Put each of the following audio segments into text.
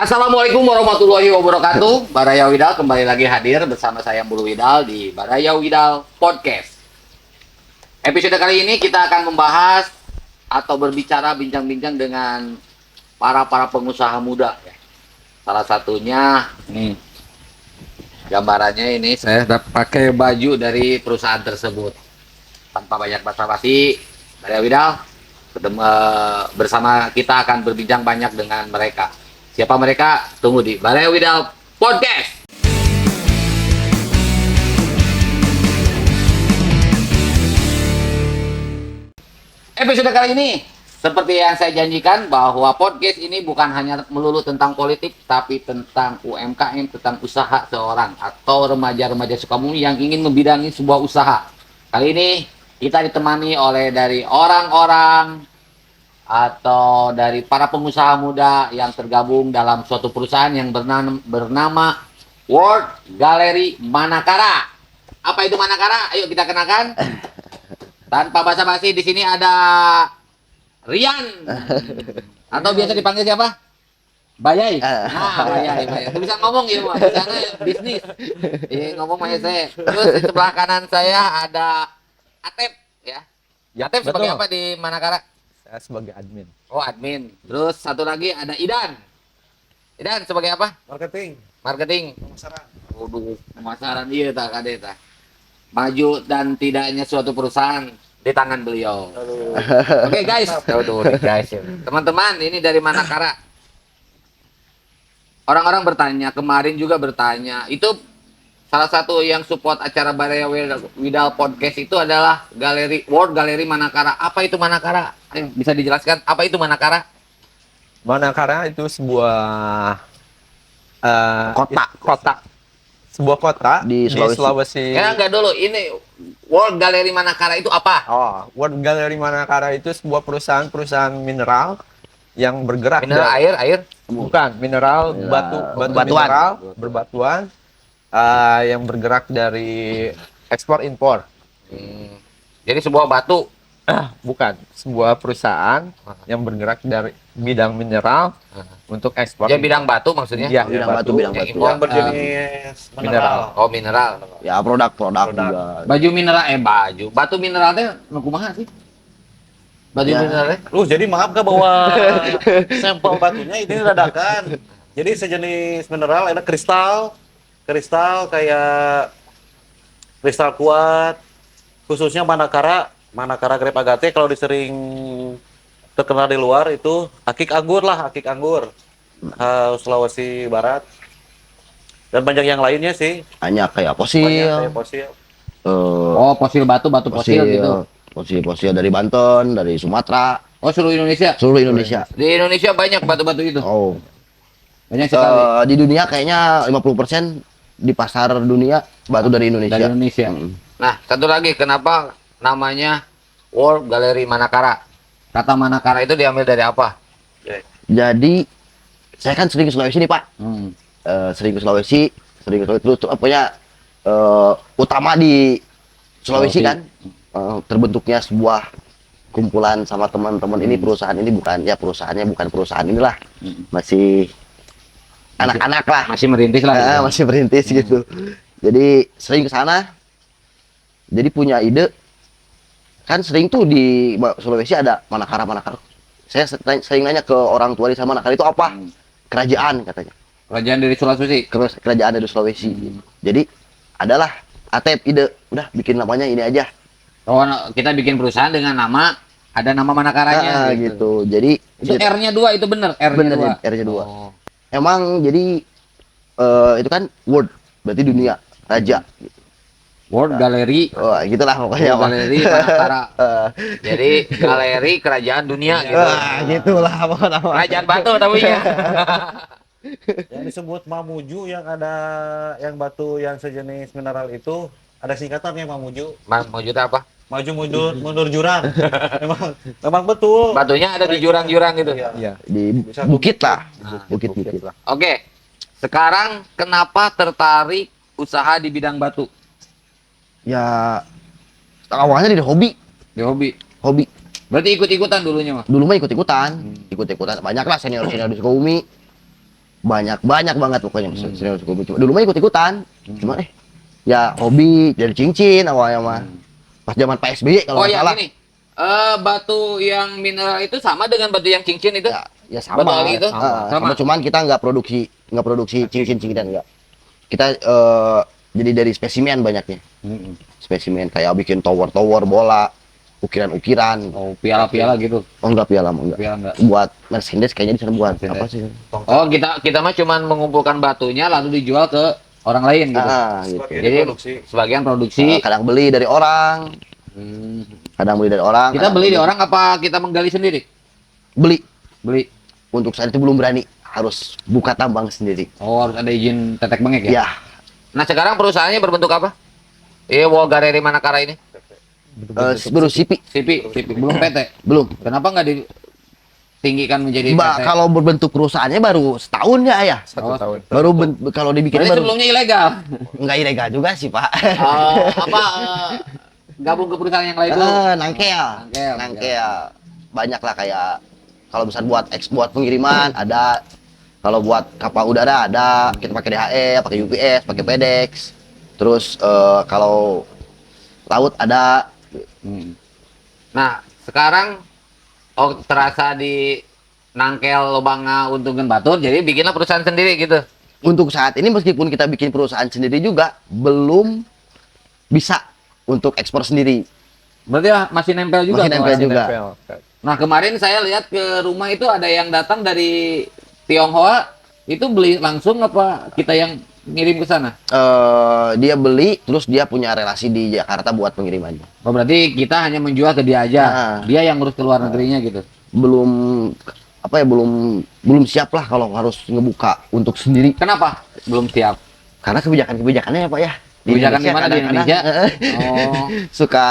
Assalamualaikum warahmatullahi wabarakatuh. Baraya Widal kembali lagi hadir bersama saya Bulu Widal di Baraya Widal Podcast. Episode kali ini kita akan membahas atau berbicara bincang-bincang dengan para pengusaha muda ya. Salah satunya nih gambarannya ini saya pakai baju dari perusahaan tersebut. Tanpa banyak basa-basi, Baraya Widal bersama kita akan berbincang banyak dengan mereka. Siapa mereka? Tunggu di Baraya Widal Podcast. Episode kali ini, seperti yang saya janjikan bahwa podcast ini bukan hanya melulu tentang politik, tapi tentang UMKM, tentang usaha seorang atau remaja-remaja Sukabumi yang ingin membidangi sebuah usaha. Kali ini kita ditemani oleh dari orang-orang atau dari para pengusaha muda yang tergabung dalam suatu perusahaan yang bernama World Gallery Manakara. Apa itu Manakara? Ayo kita kenakan. Tanpa basa-basi, di sini ada Rian atau biasa dipanggil siapa? Bayai. Nah, Bayai. Bisa ngomong ya, Mas. Sana bisnis. Ngomong Mas saya. Terus di sebelah kanan saya ada Atep ya. Atep sebagai apa di Manakara? Saya sebagai admin. Oh, admin. Terus satu lagi ada Idan. Idan sebagai apa? Marketing. Pemasaran. Waduh, pemasaran iya tak kade tak. Maju dan tidaknya suatu perusahaan di tangan beliau. Oke, guys. Guys. Teman-teman, ini dari Manakara. Orang-orang bertanya, kemarin juga bertanya. Itu salah satu yang support acara Baraya Widal Podcast itu adalah World Gallery Manakara. Apa itu Manakara? Ayo, bisa dijelaskan apa itu Manakara? Manakara itu sebuah Kota. Sebuah kota Di Sulawesi. Ya enggak dulu, ini World Gallery Manakara itu apa? World Gallery Manakara itu sebuah perusahaan mineral yang bergerak Mineral air? Bukan, mineral batu mineral berbatuan yang bergerak dari ekspor impor. Jadi sebuah batu. Bukan, sebuah perusahaan yang bergerak dari bidang mineral untuk ekspor. Jadi bidang batu maksudnya? Iya, Bidang batu. Impor Berjenis mineral. Oh, mineral. Ya produk juga. Baju mineral batu mineralnya nu kumaha sih? Baju Ya. mineralnya? Jadi maaf gak bawa sampel batunya ini dadakan. Jadi sejenis mineral ada kristal kayak kristal kuat, khususnya Manakara Grape Agate. Kalau disering terkenal di luar itu akik anggur khas Sulawesi Barat, dan banyak yang lainnya sih. Hanya kayak fosil. Banyak kayak fosil. Oh, fosil batu fosil gitu. Fosil dari Banten, dari Sumatera, Oh, seluruh Indonesia. seluruh Indonesia. Di Indonesia banyak batu-batu itu. Oh. Banyak sekali. Di dunia kayaknya 50% di pasar dunia batu dari Indonesia. Dari Indonesia. Nah, satu lagi, kenapa namanya World Gallery Manakara? Kata Manakara itu diambil dari apa? Jadi saya kan sering ke Sulawesi nih, Pak. Sering ke Sulawesi terus apanya utama di Sulawesi kan terbentuknya sebuah kumpulan sama teman-teman. Ini perusahaan ini perusahaannya bukan perusahaan inilah, masih anak-anak lah, Masih merintis lah. Gitu. masih berintis gitu. Jadi sering ke sana, jadi punya ide kan. Sering tuh di Sulawesi ada Manakara. Saya sering nanya ke orang tua di sana, Manakara itu apa? Kerajaan katanya. Kerajaan dari Sulawesi. Kerajaan dari Sulawesi. Jadi adalah Atep ide, udah bikin namanya ini aja. Oh, kita bikin perusahaan dengan nama, ada nama Manakaranya gitu. Jadi Itu R-nya 2 itu bener, R-nya 2. R-nya 2. Oh. Emang jadi itu kan world, berarti dunia, raja gitu. World Gallery. Oh, gitulah pokoknya. World Gallery Manakara. Jadi galeri kerajaan dunia gitu. Gitulah pokoknya. Kerajaan batu tamunya. Yang disebut Mamuju, yang batu yang sejenis mineral itu ada singkatannya Mamuju. Mamuju itu apa? Maju mundur jurang. memang betul. Batunya ada di jurang-jurang gitu. Iya. Di Bisa bukit lah. Nah, Bukit lah. Oke. Sekarang kenapa tertarik usaha di bidang batu? Ya awalnya dari hobi. Di hobi. Hobi. Berarti ikut-ikutan dulunya mah. Dulu mah ikut-ikutan. Ikut-ikutan banyak lah senior-senior di Sukabumi. banyak banget pokoknya senior Sukabumi. Dulu mah ikut-ikutan, cuma ya hobi dari cincin awalnya mah. Pas zaman PSBY kalau Oh nggak yang salah. ini, batu yang mineral itu sama dengan batu yang cincin itu? Ya sama. Batu ali itu? Sama. Cuman kita nggak produksi cincin-cincinan enggak. Kita jadi dari spesimen banyaknya. Spesimen kayak bikin tower-tower bola, ukiran-ukiran. Oh, piala-piala gitu. Oh enggak piala enggak. Piala enggak. Buat Mercedes kayaknya di sana buat Mercedes. apa sih? Oh, kita mah cuman mengumpulkan batunya lalu dijual ke orang lain gitu. Gitu. Sebagian Jadi produksi. sebagian produksi. Kadang beli dari orang, kadang beli dari orang. Kita kadang beli di orang apa kita menggali sendiri? Beli. Beli. Untuk saat itu belum berani, harus buka tambang sendiri. Oh, harus ada izin tetek bengek ya? Ya, Nah, sekarang perusahaannya berbentuk apa? Wo Galeri Manakara ini? baru sipi CP, belum PT. belum. Kenapa nggak ditinggikan menjadi Mbak, PT? kalau berbentuk perusahaannya baru setahun ya ayah. 1 tahun. Baru kalau dibikin Berarti baru sebelumnya ilegal. nggak ilegal juga sih Pak. Gabung ke perusahaan yang lain dulu? Nangkel. Nangkel. Banyak lah kayak kalau misal buat buat pengiriman ada, kalau buat kapal udara ada, kita pakai DHE, pakai UPS, pakai FedEx. Terus kalau laut ada. Nah, sekarang terasa di nangkel lubangnya untungkan batur, jadi bikinlah perusahaan sendiri gitu. Untuk saat ini meskipun kita bikin perusahaan sendiri juga belum bisa untuk ekspor sendiri. Berarti masih nempel juga. Masih nempel tuh? juga. Nah, kemarin saya lihat ke rumah itu ada yang datang dari Tionghoa, itu beli langsung apa kita yang ngirim ke sana? Dia beli, terus dia punya relasi di Jakarta buat pengirimannya. Oh, berarti kita hanya menjual ke dia aja. Nah. Dia yang ngurus ke luar negerinya gitu. Belum belum siap lah kalau harus ngebuka untuk sendiri. Kenapa? Belum siap. Karena kebijakannya ya Pak ya. Kebijakan di mana di kadang-kadang, Indonesia? Oh. suka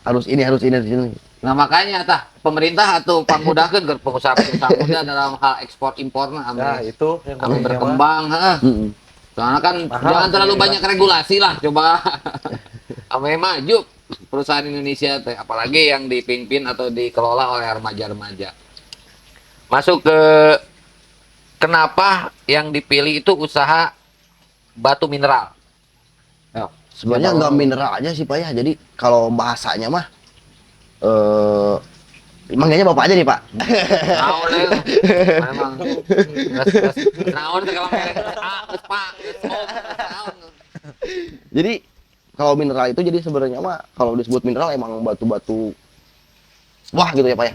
harus ini harus ini. Nah, makanya pemerintah atau pangmudakeun ke pengusaha-pengusaha muda dalam hal ekspor impor mah Nah, ame itu yang namanya berkembang, heeh. Soalnya kan Mahal, jangan terlalu iya. banyak regulasi lah, coba ame maju perusahaan Indonesia teh, apalagi yang dipimpin atau dikelola oleh remaja-remaja. Masuk ke kenapa yang dipilih itu usaha batu mineral. Yo, Sebenarnya nggak mineral aja sih Pak ya. Jadi kalau bahasanya mah manggilnya Bapak aja nih Pak. naon ya? Memang naon teh kalau merek geus Pak, geus om, naon. Jadi kalau mineral itu jadi sebenarnya mah kalau disebut mineral emang batu-batu wah gitu ya Pak ya.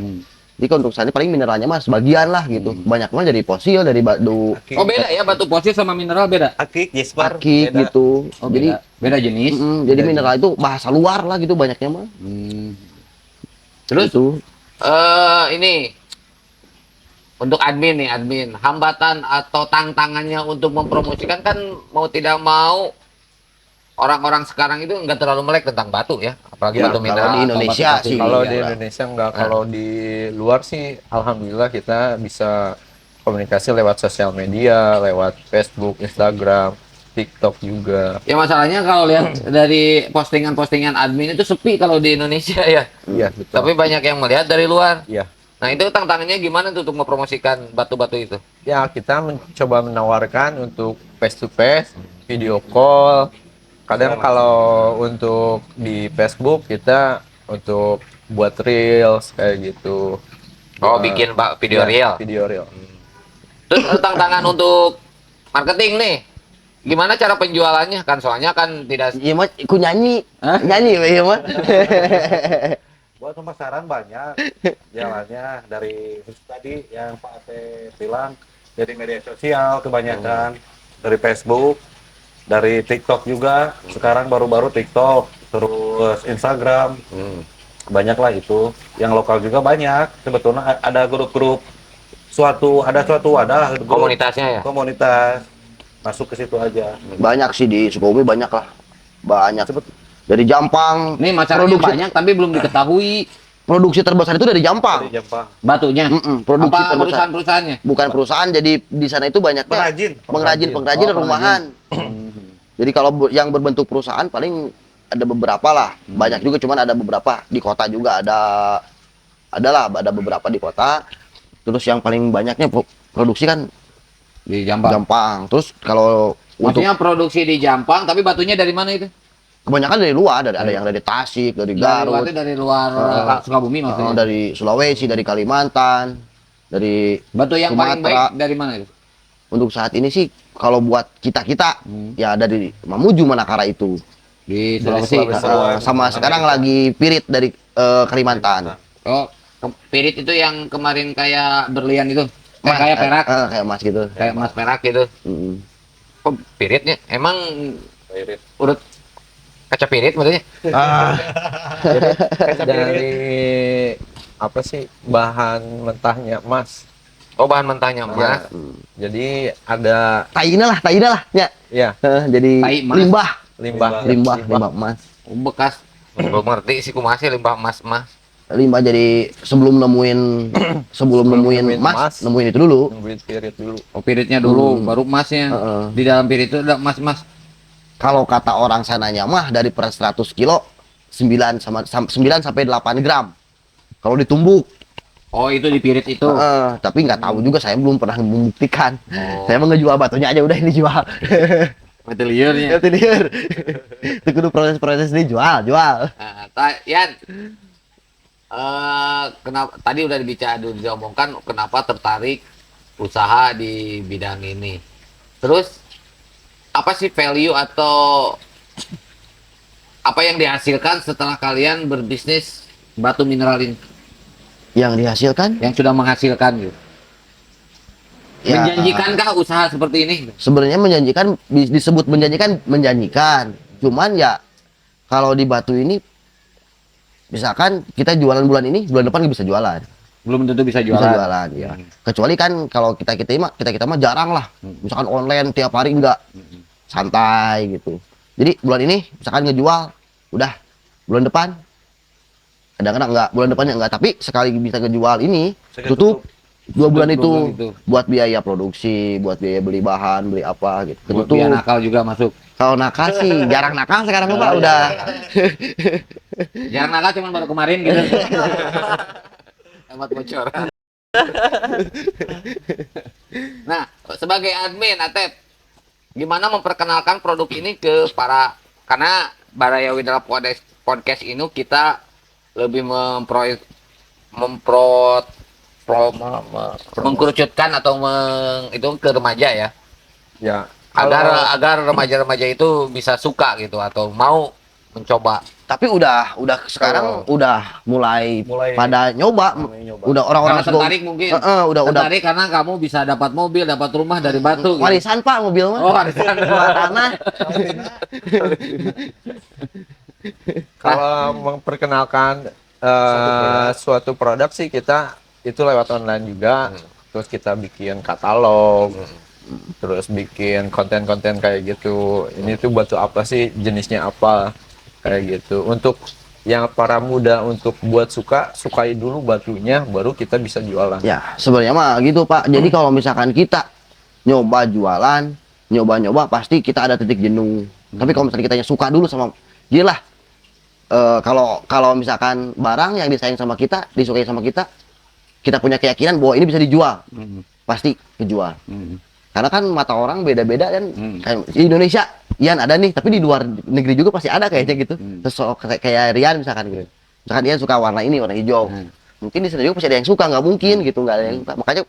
Jadi kalau untuk saat ini paling mineralnya mah sebagian lah gitu. Banyak mah dari fosil, dari batu Oh, beda ya batu fosil sama mineral beda. akik, jasper, akik beda. gitu. Oh, Jadi beda jenis. jadi mineral itu bahasa luar lah gitu banyaknya mah. Terus Gitu. ini untuk admin, hambatan atau tantangannya untuk mempromosikan kan mau tidak mau orang-orang sekarang itu nggak terlalu melek tentang batu ya, apalagi Ya, batu kalau mineral. di atau Indonesia batu fosil. sih. Kalau Iya di lah. Indonesia enggak, kalau di luar sih alhamdulillah kita bisa komunikasi lewat sosial media, lewat Facebook, Instagram, TikTok juga. Ya masalahnya kalau lihat dari postingan-postingan admin itu sepi kalau di Indonesia ya. Iya, betul. Tapi banyak yang melihat dari luar. Iya. Nah itu tantangannya gimana tuh untuk mempromosikan batu-batu itu? Ya, kita mencoba menawarkan untuk face to face, video call. Kadang kalau untuk di Facebook kita untuk buat reels kayak gitu. Oh, bikin video Ya, real. Video real. Terus tantangan untuk marketing nih. Gimana cara penjualannya kan soalnya kan tidak Iya mah ku nyanyi. Hah? Nyanyi iya mah. Buat pemasaran banyak jalannya dari tadi yang Pak Ate bilang dari media sosial kebanyakan, dari Facebook, dari TikTok juga. Sekarang baru-baru TikTok, terus Instagram. Banyak lah itu. Yang lokal juga banyak. Sebetulnya ada grup-grup suatu wadah grup, komunitasnya ya. komunitas masuk ke situ aja. Banyak sih di Sukabumi banyak lah. Banyak. Dari Jampang. Nih masalahnya Produksi- banyak tapi belum diketahui Produksi terbesar itu dari Jampang. Dari Jampang. batunya. Produksi Apa terbesar. perusahaan-perusahannya? Bukan perusahaan, jadi di sana itu banyaknya Pengrajin. pengrajin Oh, rumahan. Jadi kalau yang berbentuk perusahaan paling ada beberapa lah. Banyak juga, cuman ada beberapa di kota juga ada beberapa di kota. Terus yang paling banyaknya produksi kan Di Jampang. Jampang. Terus kalau untuk Maksudnya produksi di Jampang, tapi batunya dari mana itu? kebanyakan dari luar, ada yang dari Tasik, dari Garut, Dari luar Sukabumi maksudnya. dari Sulawesi, dari Kalimantan, dari Batu yang paling Sumatera. baik dari mana itu? Untuk saat ini sih kalau buat kita ya dari Mamuju Manakara itu. Di Dari Sulawesi. Sulawesi. Sama sekarang lagi Pirit dari Kalimantan. Oh, pirit itu yang kemarin kayak berlian itu. Kayak perak. Kayak emas gitu. Kayak emas perak gitu. Mm. Kok piritnya? Emang Irit. urut kaca pirit maksudnya? Ah, Dari apa sih bahan mentahnya emas. Oh, bahan mentahnya emas. Jadi ada taina lah, ya. ya Jadi Tai emas. limbah emas. Oh, bekas. Belum ngerti sih kumasih limbah emas. Limbah jadi sebelum nemuin nemuin emas, emas. nemuin itu dulu. nungguin spirit dulu. Oh, piritnya dulu, baru emasnya. Heeh. Di dalam pirit itu ada emas-emas. Kalau kata orang sananya mah dari per 100 kilo 9 sampai 8 gram. Kalau ditumbuk. Oh, itu di pirit itu. Tapi nggak tahu juga, saya belum pernah membuktikan. Oh. Saya mau ngejual batunya aja udah ini jual. Materialnya. Itu dia. Itu kudu proses-proses ini jual. Yan, kenapa tadi udah diomongkan kenapa tertarik usaha di bidang ini. Terus apa sih value atau apa yang dihasilkan setelah kalian berbisnis batu mineral ini? Yang dihasilkan Yang sudah menghasilkan gitu. ya, Menjanjikankah usaha seperti ini? sebenarnya menjanjikan, disebut menjanjikan. Cuman ya kalau di batu ini misalkan kita jualan bulan ini, bulan depan nggak bisa jualan. Belum tentu bisa Bisa jualan. jualan ya. Kecuali kan kalau kita mah jarang lah. Misalkan online tiap hari enggak. Santai gitu. Jadi bulan ini misalkan ngejual udah, bulan depan kadang-kadang enggak, bulan depannya enggak, tapi sekali bisa ngejual ini Sekali tutup 2 bulan Tutup 2 itu bulan itu. buat biaya produksi, buat biaya beli bahan, beli apa gitu. Buat Ketutup. biar nakal juga masuk. Kalau nakal sih jarang nakal sekarang Pak, udah. Jarang nakal cuman baru kemarin gitu. Hemat bocor. Nah, sebagai admin Atep, gimana memperkenalkan produk ini ke karena Baraya Widara Podcast ini kita lebih mengkerucutkan atau itu ke remaja ya, Ya. agar remaja-remaja itu bisa suka gitu atau mau mencoba. Tapi udah sekarang udah mulai pada nyoba. Udah orang-orang Karena tertarik mungkin. udah Tertarik karena kamu bisa dapat mobil, dapat rumah dari batu. Gitu. warisan Pak, mobil mah. Oh, warisan. Tanah. Kalau memperkenalkan suatu produk sih kita itu lewat online juga. Terus kita bikin katalog. Terus bikin konten-konten kayak gitu. Ini tuh batu apa sih, jenisnya apa, kayak gitu. Untuk yang para muda untuk buat sukai dulu batunya, baru kita bisa jualan. Ya, sebenarnya mah gitu Pak. Jadi kalau misalkan kita nyoba jualan, nyoba pasti kita ada titik jenuh. Tapi kalau misalkan kita suka dulu sama dia lah. Kalau misalkan barang yang disukai sama kita, kita punya keyakinan bahwa ini bisa dijual, pasti kejual. Karena kan mata orang beda-beda kan. Kayak di Indonesia, Ian ada nih, tapi di luar negeri juga pasti ada kayaknya gitu. Kayak Rian misalkan gitu. Misalkan Ian suka warna ini, warna hijau. Mungkin di sana juga pasti ada yang suka, nggak mungkin gitu, nggak ada yang suka. Makanya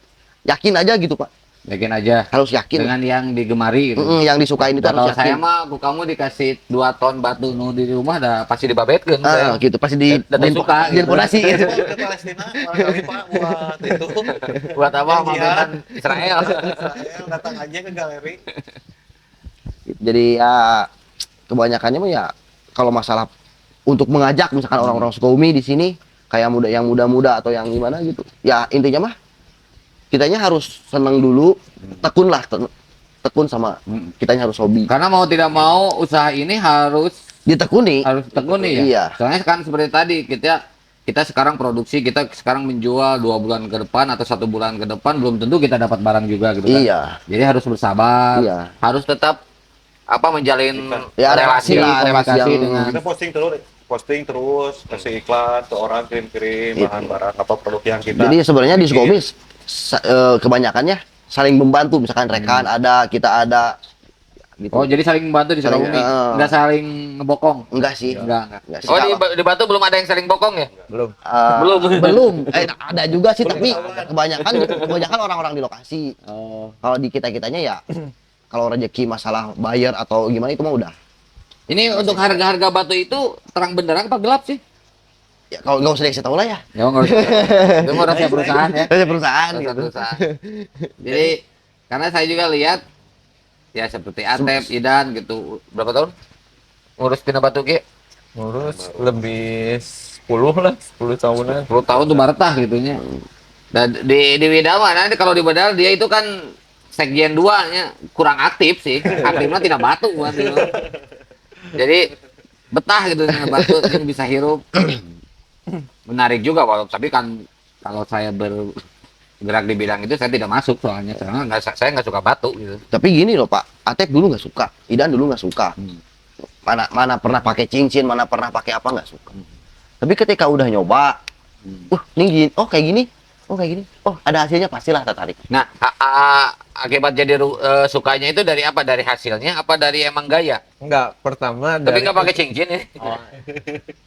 yakin aja gitu Pak. Yakin aja. Harus yakin. Dengan yang digemari gitu. Yang disukain itu Kalau harus saya yakin. mah kamu dikasih 2 ton batu nu di rumah dah pasti dibabetkeun saya. Gitu pasti di Dan suka gitu. donasi gitu. Ke Palestina, barangkali Pak, buat itu. Buat apa Janjian. mameran Israel. Israel datang aja ke galeri. Jadi ya kebanyakannya mah ya kalau masalah untuk mengajak misalkan orang-orang Sukabumi di sini kayak yang muda-muda atau yang gimana gitu. Ya intinya mah kitanya harus seneng dulu, tekun sama kitanya harus hobi. Karena mau tidak mau usaha ini harus Ditekuni. tekuni ya. Iya. Soalnya kan seperti tadi kita sekarang produksi, kita sekarang menjual 2 bulan ke depan atau 1 bulan ke depan belum tentu kita dapat barang juga gitu kan. Iya. Jadi harus bersabar. Iya. Harus tetap menjalin Ya, relasi lah, relasi komunikasi yang- dengan Kita posting terus, kasih iklan ke orang, kirim-kirim bahan barang apa produk yang kita. Jadi sebenarnya di bikin. Sukabumi kebanyakannya saling membantu, misalkan rekan ada, kita ada gitu. Oh, jadi saling membantu di Saling, Sukabumi. Enggak saling ngebokong. Enggak sih. Enggak. Enggak sih. Oh, di Batu belum ada yang saling bokong ya? Belum. belum. Belum. Ada juga sih, tapi kebanyakan orang-orang di lokasi. Oh. Kalau di kita-kitanya ya kalau rezeki masalah bayar atau gimana itu mah udah. Ini untuk harga-harga batu itu terang benderang apa gelap sih? Ya kalau nggak usah dikasih tahu lah ya. Ya enggak usah. Itu mah rahasia perusahaan ya. Dari perusahaan Rahasia gitu. perusahaan. Jadi karena saya juga lihat ya seperti Atep, Idan gitu. Berapa tahun? Ngurus Pina Batu Ki? Ngurus lebih 10 lah, 10 tahunan. 10 tahun tuh baretah gitunya. Dan di Widama nanti kalau di Badal dia itu kan sekjen 2-nya kurang aktif sih. Aktifnya tidak batu kan gitu. Jadi betah gitu dengan batu ini bisa hirup. Menarik juga walau tapi kan kalau saya bergerak di bidang itu saya tidak masuk soalnya saya nggak suka batu gitu. Tapi gini loh Pak, Atep dulu nggak suka, Idan dulu nggak suka. Mana pernah pakai cincin, mana pernah pakai apa nggak suka. Tapi ketika udah nyoba, ini gini, oh kayak gini, oh ada hasilnya pastilah tertarik. Nah, akibat jadi sukanya itu dari apa? Dari hasilnya apa dari emang gaya? Enggak, pertama Tapi dari nggak pakai cincin ya?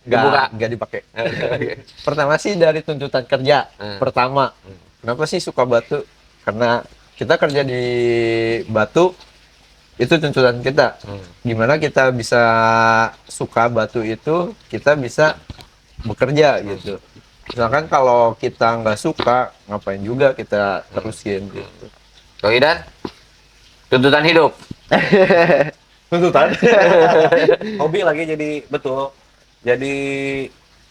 enggak dipakai. Pertama sih dari tuntutan kerja. Pertama, kenapa sih suka batu? Karena kita kerja di batu itu tuntutan kita. Gimana kita bisa suka batu itu, kita bisa bekerja gitu. Misalkan kalau kita nggak suka, ngapain juga kita terusin gitu. Kau Idan? Tuntutan hidup. Tuntutan. Hobi lagi jadi betul. Jadi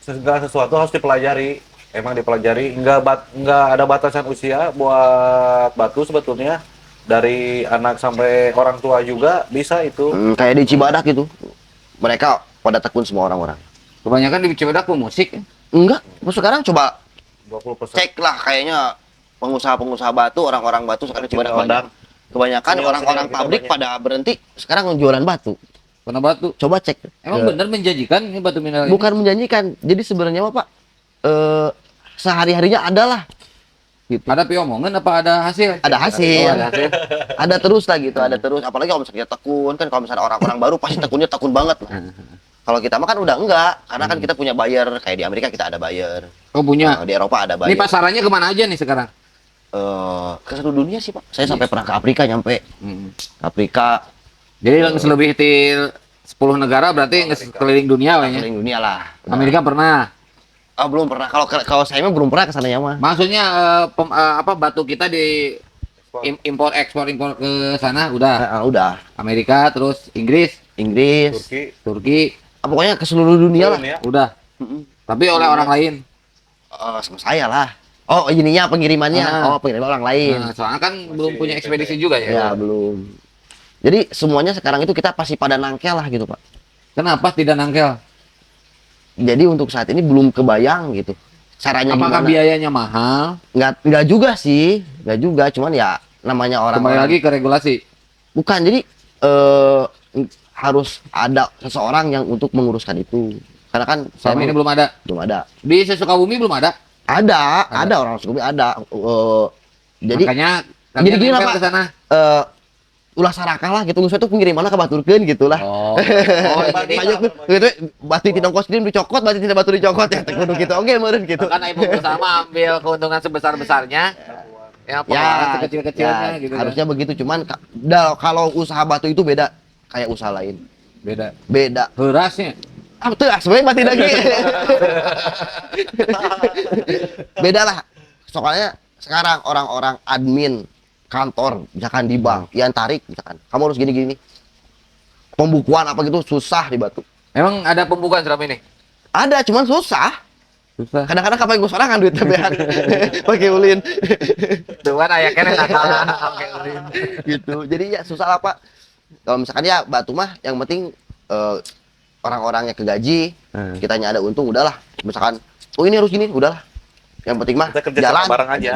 segala sesuatu harus dipelajari. Emang dipelajari. Nggak ada batasan usia buat batu sebetulnya. Dari anak sampai orang tua juga bisa itu. Kayak di Cibadak gitu, mereka pada tekun semua orang-orang. Kebanyakan di Cibadak musik. Enggak, sekarang coba 20%. cek lah kayaknya pengusaha-pengusaha batu, orang-orang batu sekarang Cibadak Kita banyak. Kebanyakan Senior-senior orang-orang kita pabrik banyak. pada berhenti sekarang jualan batu. Karena batu. Coba cek. Emang bener menjanjikan ini batu mineral ini? Bukan menjanjikan. Jadi sebenarnya apa Pak? Sehari-harinya adalah gitu. Ada piomongan apa ada hasil? Ada hasil. Oh, ada hasil. Ada terus lah gitu, ada terus. Apalagi kalau misalnya tekun kan, kalau misalnya orang-orang baru pasti tekunnya tekun banget lah. Kalau kita mah kan udah enggak, karena kan kita punya buyer. Kayak di Amerika kita ada buyer. Kau punya. Di Eropa ada Ini buyer. pasarannya kemana aja nih sekarang? Ke seluruh dunia sih Pak. Saya sampai pernah ke Afrika, nyampe Afrika, Jadi lebih di 10 negara berarti keliling dunia lah ya. keliling dunia lah. Amerika pernah. Belum pernah. Kalau saya mah belum pernah ke sananya mah. Maksudnya apa batu kita di impor ke sana udah. Udah. Amerika terus Inggris, Inggris, Turki pokoknya ke seluruh dunia lah. Dunia. udah. Tapi oleh orang lain. Sama saya lah. Oh, ininya pengirimannya. Ah. Pengiriman orang lain. Nah, soalnya kan belum punya ekspedisi juga ya. Ya, belum. Jadi semuanya sekarang itu kita pasti pada nangkel lah gitu, Pak. Kenapa tidak nangkel? Jadi untuk saat ini belum kebayang gitu. Caranya Apakah gimana? biayanya mahal? Nggak juga sih. Nggak juga, cuman ya namanya orang. Kembali lagi ke regulasi. Bukan, jadi harus ada seseorang yang untuk menguruskan itu. Karena kan Selama ini belum ada. belum ada. Di Sukabumi belum ada. Ada orang Sukabumi ada. Jadi Makanya jadi gini lah, nempel Pak. ke sana. ulah sarakah lah gitu, nggak itu pengirimannya ke baturkeun gitu lah. Oh, jadi Ayo gitu, batu tidak kos dicokot, batu tidak batu dicokot ya, kudu gitu. Oke, meureun gitu. kan ibu bersama ambil keuntungan sebesar-besarnya. Ya, pengeluaran sekecil-kecilnya ya, gitu. harusnya begitu, cuman kalau usaha batu itu beda kayak usaha lain. Beda. Beda. Berasnya. Betul, sebenarnya mati lagi. Beda lah. Soalnya sekarang orang-orang admin kantor, misalkan di bank, yang tarik, misalkan kamu harus gini-gini. Pembukuan apa gitu susah di batu. Emang ada pembukaan selama ini? Ada, cuman susah. Susah. Kadang-kadang kapan gue sorangan duitnya behan. Pakai ulin. Tuan ayah kene nakalan pakai ulin. Gitu. Jadi ya susah lah, Pak. Kalau misalkan ya batu mah yang penting orang-orangnya kegaji, kitanya ada untung, udahlah. Misalkan, oh ini harus gini, udahlah. Yang penting mah Kita kerja jalan. sama bareng aja.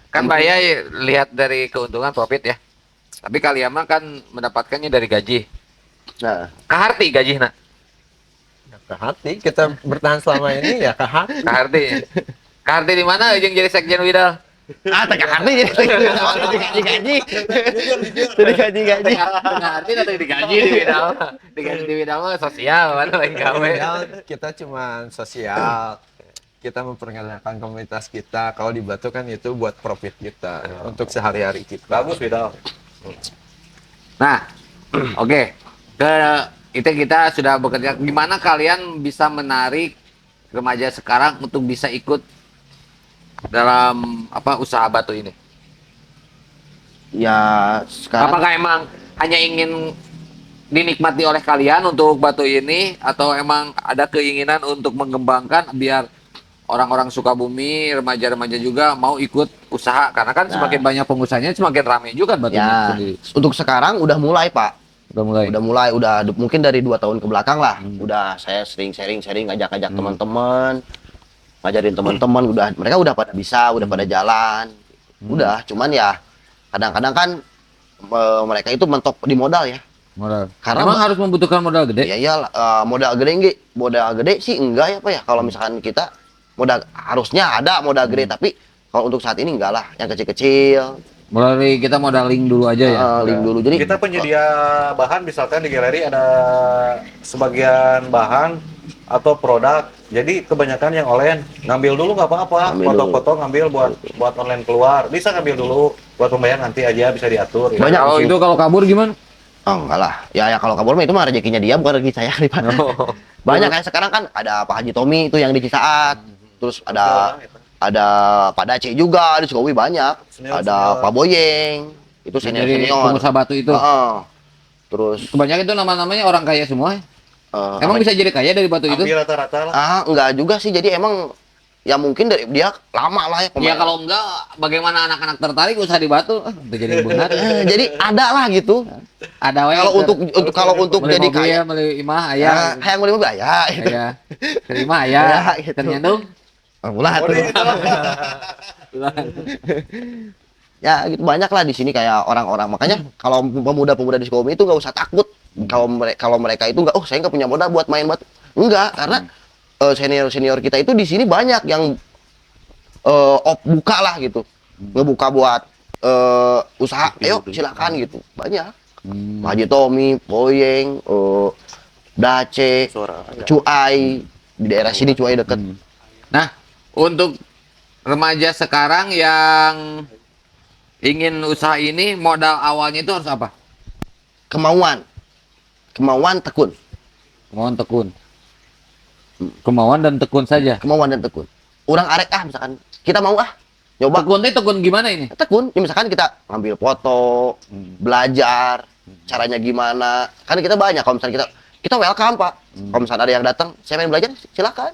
Kan Baya lihat dari keuntungan profit ya. Tapi kalian mah kan mendapatkannya dari gaji. Nah, Kaharti gaji nak. Ke hati kita bertahan selama ini ya ke hati. Kaharti. Kaharti di mana jeung jadi sekjen Widal? Tengah arti jadi digaji. Jadi gaji. Tengah arti atau digaji di bidang digaji di bidang sosial mana lain gawe. Padahal kita cuma sosial. Kita memperkenalkan komunitas kita. Kalau di Batu kan itu buat profit kita untuk sehari-hari kita. Bagus Widal. Nah, oke. Itu kita sudah bekerja. Gimana kalian bisa menarik remaja sekarang untuk bisa ikut dalam usaha batu ini? Ya sekarang Apakah emang hanya ingin dinikmati oleh kalian untuk batu ini atau emang ada keinginan untuk mengembangkan biar orang-orang Sukabumi, remaja-remaja juga mau ikut usaha karena kan semakin banyak pengusahanya semakin ramai juga batu ini ya sendiri. untuk sekarang udah mulai Pak. Udah mulai. Udah mungkin dari 2 tahun ke belakang lah. Udah saya sering sharing ngajak teman-teman, ngajarin teman-teman, mereka udah pada bisa, udah pada jalan. Udah, cuman ya kadang-kadang kan mereka itu mentok di modal ya. Modal. Karena Emang harus membutuhkan modal gede? Ya iyalah, modal gede sih enggak ya Pak ya. Kalau misalkan kita harusnya ada modal gede, tapi kalau untuk saat ini enggak lah, yang kecil-kecil. Mulai kita modaling dulu aja ya. Link dulu. Jadi Kita penyedia bahan, misalkan di galeri ada sebagian bahan atau produk. Jadi kebanyakan yang online ngambil dulu nggak apa-apa, Ngambil foto-foto ngambil buat online keluar. Bisa ngambil dulu buat pembayaran nanti aja bisa diatur. Ya. Banyak Kalau sih. itu kalau kabur gimana? Oh enggak lah. Ya kalau kabur mah itu mah rezekinya dia, bukan rezeki saya nih Pak. Banyak kayak sekarang kan ada Pak Haji Tommy itu yang di Cisaat. Terus ada Pak Dace juga di Sukabumi banyak. Senior, Ada senior. Pak Boyeng. Itu Dari senior. pengusaha batu itu. Terus Kebanyakan itu nama-namanya orang kaya semua. Emang bisa jadi kaya dari batu itu? Hampir rata-rata lah. enggak juga sih. Jadi emang ya mungkin dari dia lama lah ya Ya pemain. kalau enggak, bagaimana anak-anak tertarik usaha di batu? Udah jadi benar. Jadi ada lah gitu. Ada wae. Kalau untuk beli jadi mobil, kaya, beli imah ayah. yang boleh mobil ya. Gitu. Ayah. Terima ayah. Ya, gitu. Ternyata Mulai tuh. Ya gitu banyak lah di sini kayak orang-orang, makanya kalau pemuda-pemuda di Sukabumi itu nggak usah takut kalau mereka itu saya nggak punya modal buat main batu, enggak, karena senior kita itu di sini banyak yang buka lah gitu, ngebuka buat usaha, ayo silakan gitu, banyak. Pak Haji Tommy, Boyeng, Dace, Cuai, di daerah sini Cuai deket. Nah, untuk remaja sekarang yang ingin usaha ini, modal awalnya itu harus apa? Kemauan tekun, Kemauan tekun. Kemauan dan tekun saja. kemauan dan tekun. Orang arek misalkan kita mau nyoba Tekun itu tekun gimana ini? tekun, ya misalkan kita ngambil foto, belajar caranya gimana, kan kita banyak. Kalau misalnya kita welcome Pak, kalau misalnya ada yang datang saya pengen belajar silakan,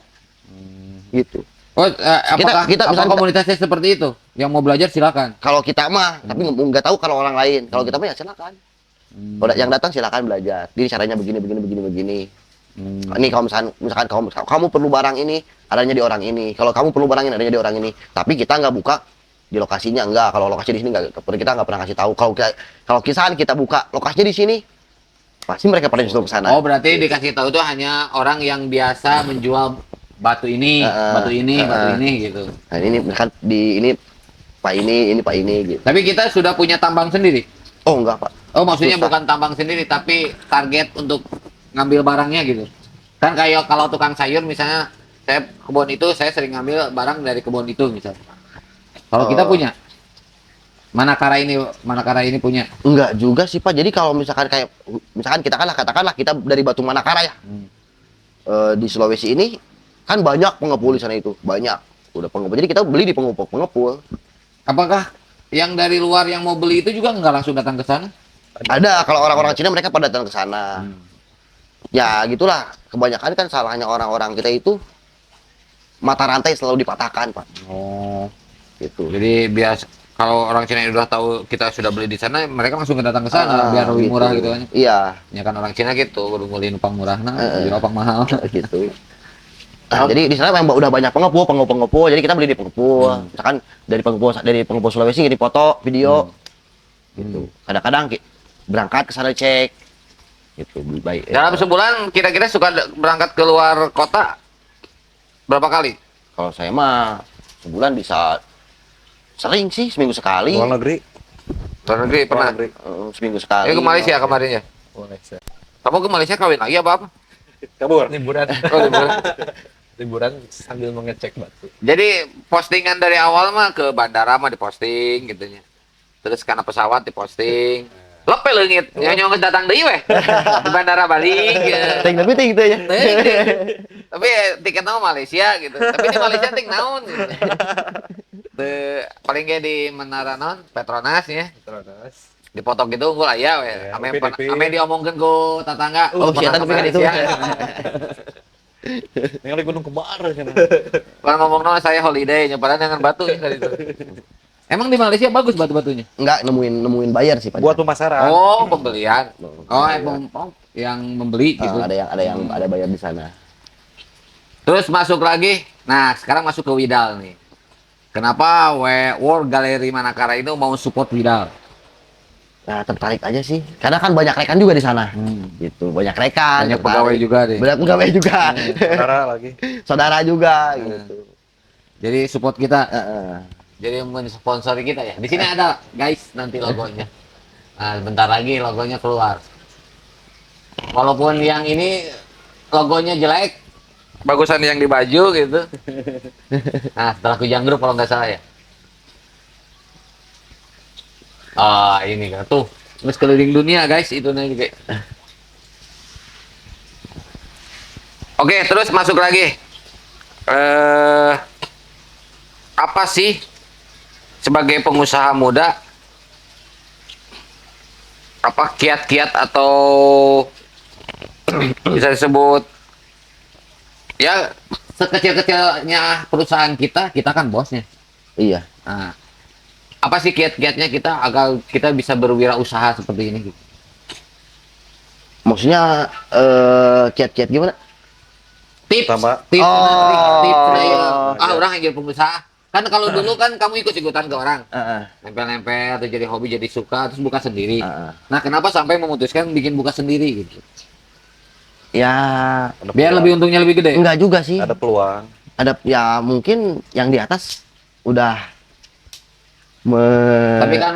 gitu. Oh, apakah misalkan komunitasnya seperti itu? Yang mau belajar silakan. Kalau kita mah, tapi nggak tahu kalau orang lain. Kalau kita mah ya silakan. Kalau yang datang silakan belajar. Ini caranya begini. Ini kalau misalkan kamu perlu barang ini, adanya di orang ini. Kalau kamu perlu barang ini, adanya di orang ini. Tapi kita nggak buka di lokasinya, enggak. Kalau lokasi di sini kita nggak pernah kasih tahu. Kalau kisahan kita buka lokasinya di sini, pasti mereka pada justru ke sana. Oh, berarti dikasih tahu itu hanya orang yang biasa menjual batu ini gitu. Nah ini misalkan ini Pak ini gitu. Tapi kita sudah punya tambang sendiri. Oh enggak Pak. Oh, maksudnya Susah. bukan tambang sendiri tapi target untuk ngambil barangnya gitu. Kan kayak kalau tukang sayur misalnya, saya kebun itu saya sering ngambil barang dari kebun itu misalnya. Kalau kita punya Manakara ini punya. Enggak juga sih Pak. Jadi kalau misalkan kita katakanlah kita dari Batu Manakara ya. Di Sulawesi ini kan banyak pengepul di sana itu, banyak. Udah pengepul. Jadi kita beli di pengepul. Apakah yang dari luar yang mau beli itu juga nggak langsung datang ke sana? Ada, kalau orang-orang Cina mereka pada datang ke sana. Ya gitulah, kebanyakan kan salahnya orang-orang kita itu mata rantai selalu dipatahkan Pak. Oh, Gitu. jadi biasa kalau orang Cina udah tahu kita sudah beli di sana, mereka langsung datang ke sana biar lebih murah gitu kan. Iya. Ya kan orang Cina gitu, kudu beli numpang murah, beli numpang mahal. Gitu. Nah, jadi di sana memang udah banyak pengepul, jadi kita beli di pengepul. Misalkan dari pengepul Sulawesi ngirim foto, video. Gitu. Kadang-kadang berangkat ke sana cek. Gitu, baik. Dalam sebulan kira-kira suka berangkat keluar kota berapa kali? Kalau saya mah sebulan bisa Sering sih, seminggu sekali. Luar negeri. Luar negeri pernah. Luar negeri. Seminggu sekali. Ya ke Malaysia kemarin ya. Malaysia. Kamu ke Malaysia kawin lagi apa? Kabur. Liburan. Oh, liburan. Liburan sambil mengecek batu. Jadi postingan dari awal mah ke bandara mah diposting gitunya. Terus karena pesawat diposting. Lepe leungit, yang nyong datang deui weh. Di bandara balik. Ting tapi ting gitu ya. Tapi tiket nama Malaysia gitu. Tapi di Malaysia ting naon gitu. Paling ge di Menara non Petronas ya. Terus Dipotong gitu unggul aya we. Ya, Ame tapi- ame diomongkeun ku tetangga. Oh, pernah siapa ke tapi kan itu. Malaysia. Ningali Gunung Kembar cenah. Kalau ngomong saya holiday nyebaran dengan batu ya kali itu. Emang di Malaysia bagus batu-batunya? Enggak nemuin bayar sih Pak. Buat pemasaran. Oh, pembelian. Oh, yang membeli gitu. Ada bayar di sana. Terus masuk lagi. Nah, sekarang masuk ke Widal nih. Kenapa World Gallery Manakara itu mau support Widal? Nah, tertarik aja sih. Karena kan banyak rekan juga di sana. Gitu, banyak rekan. Banyak tertarik. pegawai juga deh. Banyak pegawai juga. Saudara lagi. Saudara juga gitu. Jadi support kita. Heeh. Jadi mensponsori kita ya. Di sini ada guys nanti logonya. Nah, bentar lagi logonya keluar. Walaupun yang ini logonya jelek, bagusan yang di baju gitu. Nah, setelah Kujang Group kalau nggak salah ya. Ah, ini kan tuh. Terus keliling dunia guys, itu nih juga. Oke, terus masuk lagi. Apa sih sebagai pengusaha muda, apa kiat-kiat atau bisa disebut ya sekecil-kecilnya perusahaan kita kan bosnya. Iya. Nah, apa sih kiat-kiatnya kita agar kita bisa berwirausaha seperti ini? Maksudnya kiat-kiat gimana? Tips, Tambah. tips, tips, iya. orang yang jadi pengusaha. Kan kalau dulu kan kamu ikut-ikutan ke orang, Heeh. nempel-nempel, atau jadi hobi, jadi suka, terus buka sendiri. Heeh. Nah, kenapa sampai memutuskan bikin buka sendiri gitu? Ya Ada Biar peluang. lebih untungnya lebih gede. enggak juga sih. Ada peluang. Ada ya mungkin yang di atas udah Tapi kan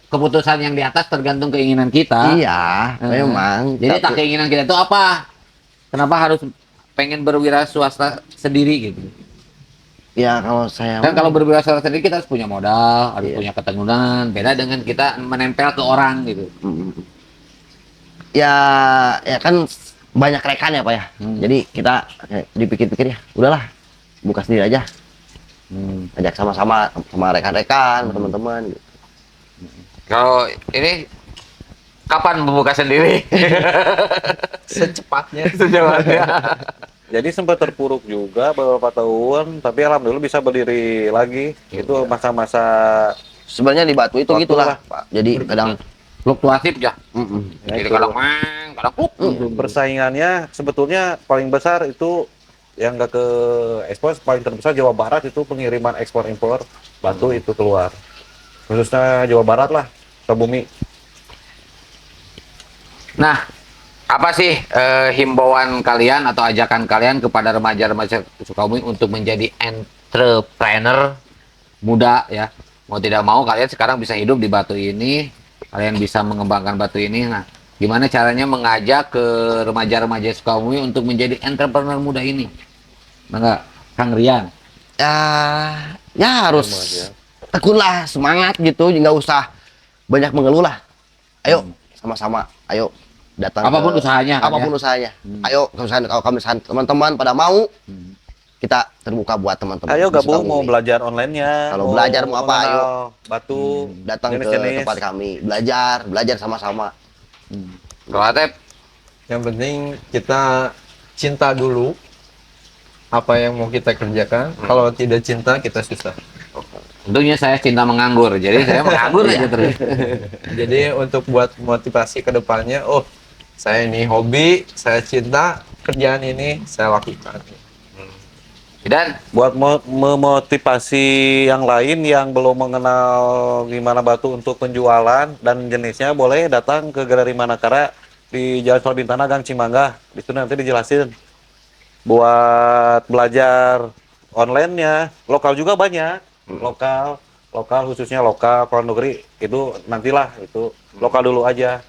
keputusan yang di atas tergantung keinginan kita. iya, Heeh. memang. Jadi tak Tapi- keinginan kita itu apa? Kenapa harus pengen berwira swasta sendiri gitu? ya kalau saya Kan kalau berwira swasta sendiri kita harus punya modal, harus Iya. punya keteguhan. Beda dengan kita menempel ke orang gitu. Mm. ya ya kan banyak rekan ya Pak ya. Jadi kita dipikir-pikir ya, udahlah buka sendiri aja. Ajak sama-sama sama rekan-rekan, teman-teman gitu. Kalau ini kapan membuka sendiri? secepatnya. Sejauhnya. Jadi sempat terpuruk juga beberapa tahun, tapi alhamdulillah bisa berdiri lagi. Itu masa-masa Sebenarnya di Batu itu Waktu gitulah, lah. Pak. Jadi kadang Fluktuatif ya. ya Jadi itu. kadang mang, kadang puk. Persaingannya sebetulnya paling besar itu yang nggak ke ekspor, paling terbesar Jawa Barat itu pengiriman ekspor impor batu itu keluar. Khususnya Jawa Barat lah, Sukabumi. Nah, apa sih himbauan kalian atau ajakan kalian kepada remaja-remaja Sukabumi untuk menjadi entrepreneur muda ya? Mau tidak mau kalian sekarang bisa hidup di Batu ini, kalian bisa mengembangkan Batu ini. Nah, gimana caranya mengajak ke remaja-remaja Sukabumi untuk menjadi entrepreneur muda ini? Enggak, Kang Rian. ya harus Sama aja. tekunlah, semangat gitu, nggak usah banyak mengeluh lah. Ayo sama-sama, ayo datang Apapun ke- usahanya, kan, apapun ya? usahanya. Ayo kalau misalkan teman-teman pada mau, kita terbuka buat teman-teman. Ayo di gabung Sukabumi. mau belajar online-nya. Kalau belajar mau apa, mengenal ayo. Batu, Datang ke jenis-jenis. tempat kami, belajar sama-sama. Kalau Atep, Yang penting kita cinta dulu apa yang mau kita kerjakan. Kalau tidak cinta kita susah. tentunya saya cinta menganggur, jadi saya menganggur aja terus. Jadi untuk buat motivasi ke depannya, oh saya ini hobi, saya cinta kerjaan ini, saya lakukan. Dan Buat memotivasi yang lain yang belum mengenal gimana batu untuk penjualan dan jenisnya, boleh datang ke Galeri Manakara di Jalan Sol Bintana, Gang Cimangga. Di situ nanti dijelasin. Buat belajar online-nya, lokal juga banyak. Lokal, lokal khususnya lokal, kalau negeri itu nantilah itu lokal dulu aja.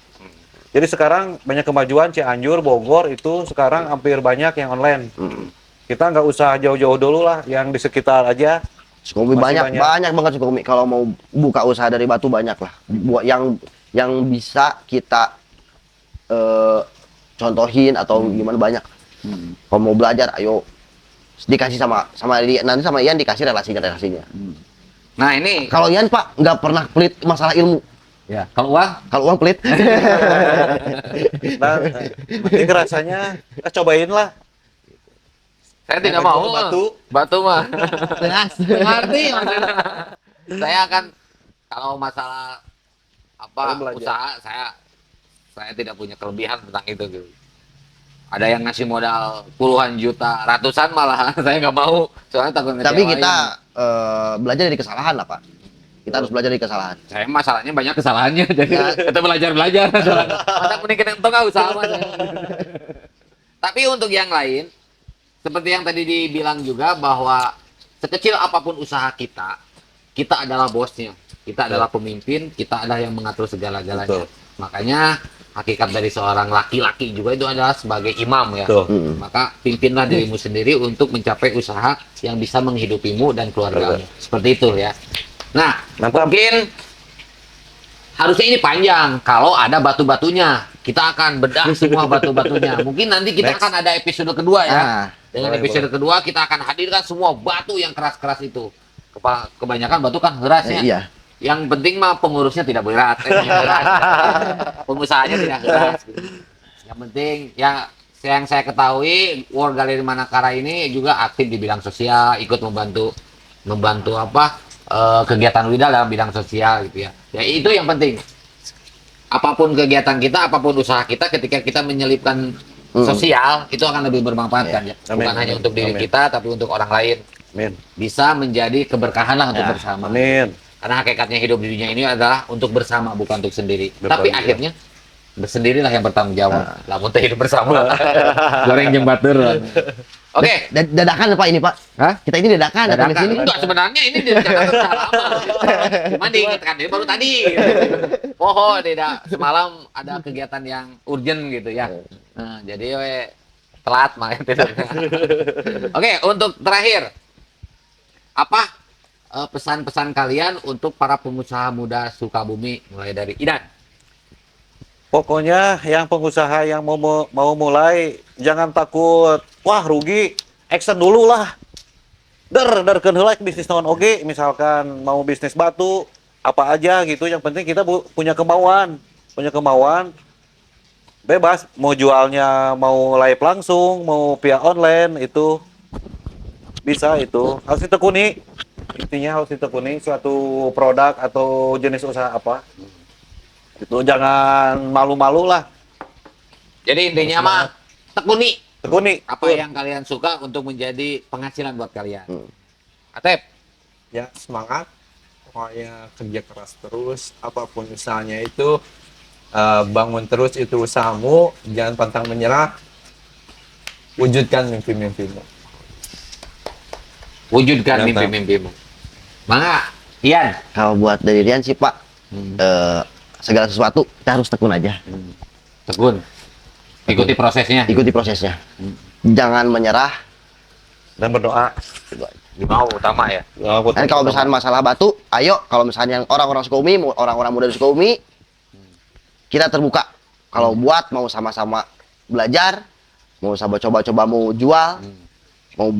Jadi sekarang banyak kemajuan Cianjur, Bogor itu sekarang hampir banyak yang online. Kita nggak usah jauh-jauh dulu lah, yang di sekitar aja. Sukabumi Masih banyak, banyak banget Sukabumi. Kalau mau buka usaha dari batu banyak lah. Buat yang bisa kita contohin atau gimana banyak. Kalau mau belajar, ayo dikasih sama dia, nanti sama Ian dikasih relasinya. Nah ini Kalau Ian Pak nggak pernah pelit masalah ilmu. ya kalau uang Kalau uang pelit. Nah, penting rasanya cobain lah. saya tidak Batu, mau. Batu mah. Jelas. Mengerti maksudnya. Saya akan kalau masalah apa Saya belajar. usaha saya tidak punya kelebihan tentang itu gitu. Ada yang ngasih modal puluhan juta, ratusan malah saya nggak mau. Soalnya takut Tapi ngecewain. kita belajar dari kesalahan lah Pak. Kita harus belajar dari kesalahan. Saya masalahnya banyak kesalahannya jadi Ya. kita belajar. Masa mending kita entok usaha mah. Tapi untuk yang lain seperti yang tadi dibilang juga bahwa sekecil apapun usaha kita, kita adalah bosnya. Kita adalah pemimpin, kita adalah yang mengatur segala-galanya. Betul. Makanya hakikat dari seorang laki-laki juga itu adalah sebagai imam ya. Betul. Maka pimpinlah dirimu sendiri untuk mencapai usaha yang bisa menghidupimu dan keluargamu. Seperti itu ya. Nah, Mantap. mungkin harusnya ini panjang. Kalau ada batu-batunya, kita akan bedah semua batu-batunya. Mungkin nanti kita Next. akan ada episode kedua ya. Nah, Dengan Boleh, episode kedua kita akan hadirkan semua batu yang keras-keras itu. Kebanyakan batu kan kerasnya. iya. Yang penting mah pengurusnya tidak berat. Pengusahanya tidak keras. Gitu. Yang penting yang saya ketahui War Galeri Manakara ini juga aktif di bidang sosial, ikut membantu apa kegiatan Wida dalam bidang sosial gitu ya. Ya itu yang penting. Apapun kegiatan kita, apapun usaha kita, ketika kita menyelipkan sosial, itu akan lebih bermanfaat kan ya. Amin, Bukan hanya amin, untuk diri amin. kita, tapi untuk orang lain. Amin. Bisa menjadi keberkahan lah untuk Ya, bersama. Amin. Karena hakikatnya hidup di dunia ini adalah untuk bersama, bukan untuk sendiri. Betul, Tapi iya. akhirnya bersendirilah yang bertanggung jawab. Lamun teh hidup bersama. Goreng jembat turun. Oke. Dadakan Pak ini Pak. Hah? Kita ini dadakan datang ke Dadakan. sini. Enggak, sebenarnya ini direncanakan sudah lama. Cuma diingatkan ini baru tadi. Oh, tidak. Semalam ada kegiatan yang urgent gitu ya. Nah, jadi we telat makanya tidurnya. Oke, untuk terakhir. Apa pesan-pesan kalian untuk para pengusaha muda Sukabumi mulai dari Idan? Pokoknya yang pengusaha yang mau mulai jangan takut, wah rugi, action dulu lah. Derkeun heula bisnis naon oge, misalkan mau bisnis batu, apa aja gitu, yang penting kita punya kemauan. Bebas mau jualnya mau live langsung, mau via online itu bisa itu. Harus ditekuni. Intinya harus ditekuni suatu produk atau jenis usaha apa. Itu jangan malu-malu lah. Jadi intinya mah tekuni Tekuni. apa yang kalian suka untuk menjadi penghasilan buat kalian. Atep, Ya semangat, pokoknya kerja keras terus, apapun usahanya itu bangun terus itu usahamu, jangan pantang menyerah, wujudkan mimpi-mimpimu. wujudkan Mantap. mimpi-mimpimu. Mangga, Ian. Kalau buat dari Rian sih Pak, segala sesuatu kita harus tekun aja. Tekun. Ikuti prosesnya. Ikuti prosesnya. Jangan menyerah. Dan berdoa. Mau utama ya. Dan kalau misalnya masalah batu, ayo kalau misalnya yang orang-orang Sukabumi, orang-orang muda di Sukabumi, kita terbuka. Kalau buat mau sama-sama belajar, mau coba-coba mau jual, mau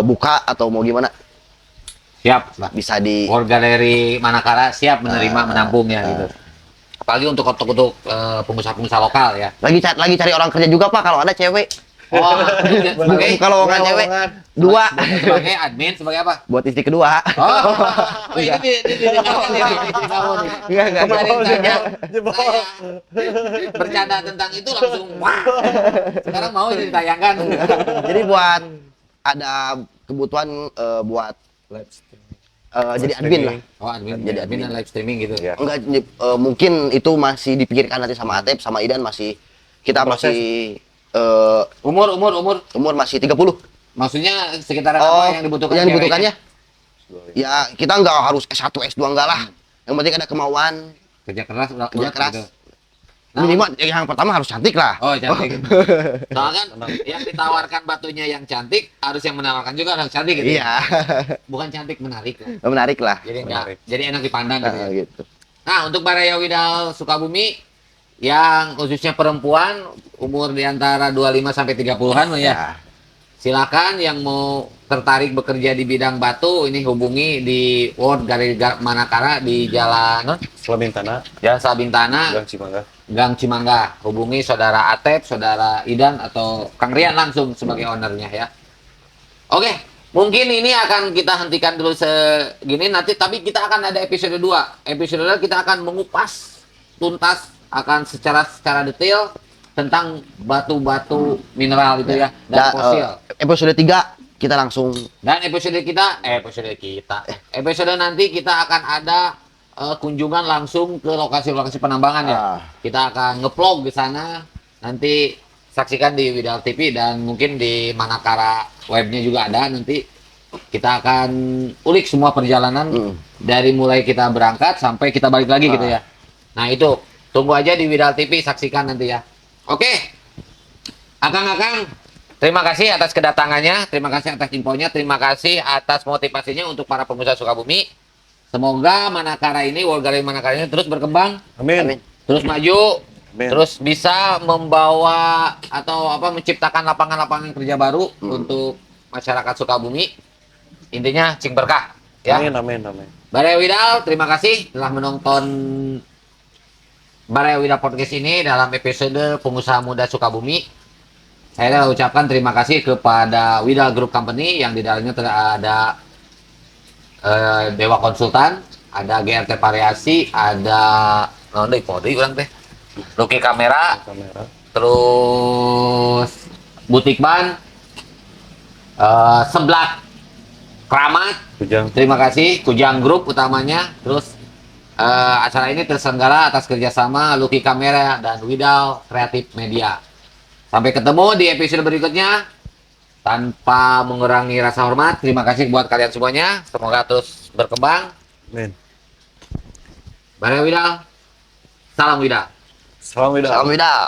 buka atau mau gimana, Siap lah. bisa di War Galeri Manakara siap menerima menampung ya gitu. Apalagi untuk pengusaha-pengusaha lokal ya. lagi cari orang kerja juga Pak kalau ada cewek. Oh, sebagai Kalau nggak cewek, dua sebagai admin sebagai apa? buat istri kedua. Oh, ini didengarkan ya istri kamu nih. Enggak. Kemarin saja saya bercanda tentang itu langsung wah. Sekarang mau ini ditayangkan. Jadi buat ada kebutuhan buat jadi admin lah. Oh, admin, Jadi admin dan live streaming gitu. Ya. Enggak, mungkin itu masih dipikirkan nanti sama Atep, sama Idan masih kita Proses. masih Umur umur masih 30. maksudnya sekitaran Oh, apa yang dibutuhkan yang ceweknya? dibutuhkannya Ya kita nggak harus S1 S2 enggak lah. Yang penting ada kemauan, Kerja keras, kerja keras. gitu. Nah, Minimal yang pertama harus cantik lah. Oh, cantik. Soalnya kan yang ditawarkan batunya yang cantik, harus yang menawarkan juga harus cantik gitu. Iya. Bukan cantik, menarik lah. Menarik lah. Jadi Menarik. jadi enak dipandang gitu ya. Gitu. Nah, untuk Baraya Widal Sukabumi yang khususnya perempuan umur di antara 25 sampai 30-an ya. Ya. Silakan yang mau tertarik bekerja di bidang batu ini hubungi di World Gallery Manakara di Jalan Selabintana, Jalan Sabintana, Gang Cimangga. Gang Cimangga. Hubungi saudara Atep, saudara Idan atau Kang Rian langsung sebagai ownernya ya. Oke, mungkin ini akan kita hentikan dulu segini nanti, tapi kita akan ada episode 2. Episode 2 kita akan mengupas tuntas akan secara detail tentang batu-batu mineral itu ya dan fosil. Episode 3 kita langsung Dan episode nanti kita akan ada kunjungan langsung ke lokasi-lokasi penambangan ya. Ah. Kita akan nge-vlog di sana. Nanti saksikan di Widal TV dan mungkin di Manakara webnya juga ada. Nanti kita akan ulik semua perjalanan dari mulai kita berangkat sampai kita balik lagi gitu ya. Nah itu tunggu aja di Widal TV, saksikan nanti ya. Oke, Akang-akang, terima kasih atas kedatangannya, terima kasih atas infonya, terima kasih atas motivasinya untuk para pengusaha Sukabumi. Semoga Manakara ini, World Gallery Manakara ini terus berkembang, Amin. terus maju, Amin. terus bisa membawa atau menciptakan lapangan-lapangan kerja baru untuk masyarakat Sukabumi. Intinya cing berkah ya. Amin, amin, amin. Baraya Widal, terima kasih telah menonton Baraya Widal Podcast ini dalam episode Pengusaha Muda Sukabumi. Saya ucapkan terima kasih kepada Widal Group Company yang di dalamnya ada Dewa Konsultan, ada GRT Variasi, ada orang teh, Luki Kamera, Kamera. terus Butik Ban, Seblak Keramat. Kujang. Terima kasih Kujang Group utamanya. Terus acara ini terselenggara atas kerjasama Luki Kamera dan Widal Kreatif Media. Sampai ketemu di episode berikutnya. Tanpa mengurangi rasa hormat, terima kasih buat kalian semuanya. Semoga terus berkembang. Amin. Baraya Widal, salam Widal. Salam Widal. Salam Widal.